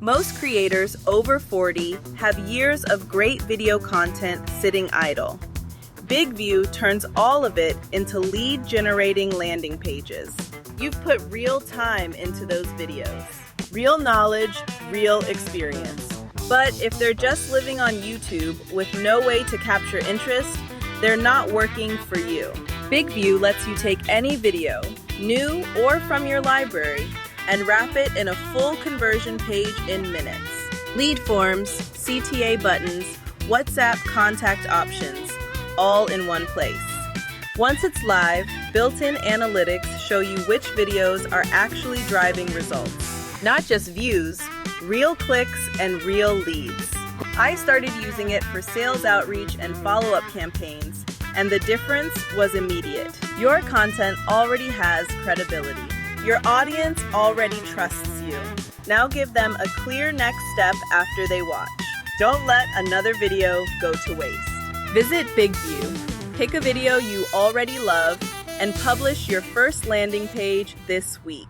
Most creators over 40 have years of great video content sitting idle. BigVu turns all of it into lead-generating landing pages. You've put real time into those videos. Real knowledge, real experience. But if they're just living on YouTube with no way to capture interest, they're not working for you. BigVu lets you take any video, new or from your library, and wrap it in a full conversion page in minutes. Lead forms, CTA buttons, WhatsApp contact options, all in one place. Once it's live, built-in analytics show you which videos are actually driving results. Not just views, real clicks and real leads. I started using it for sales outreach and follow-up campaigns, and the difference was immediate. Your content already has credibility. Your audience already trusts you. Now give them a clear next step after they watch. Don't let another video go to waste. Visit BigVu, pick a video you already love, and publish your first landing page this week.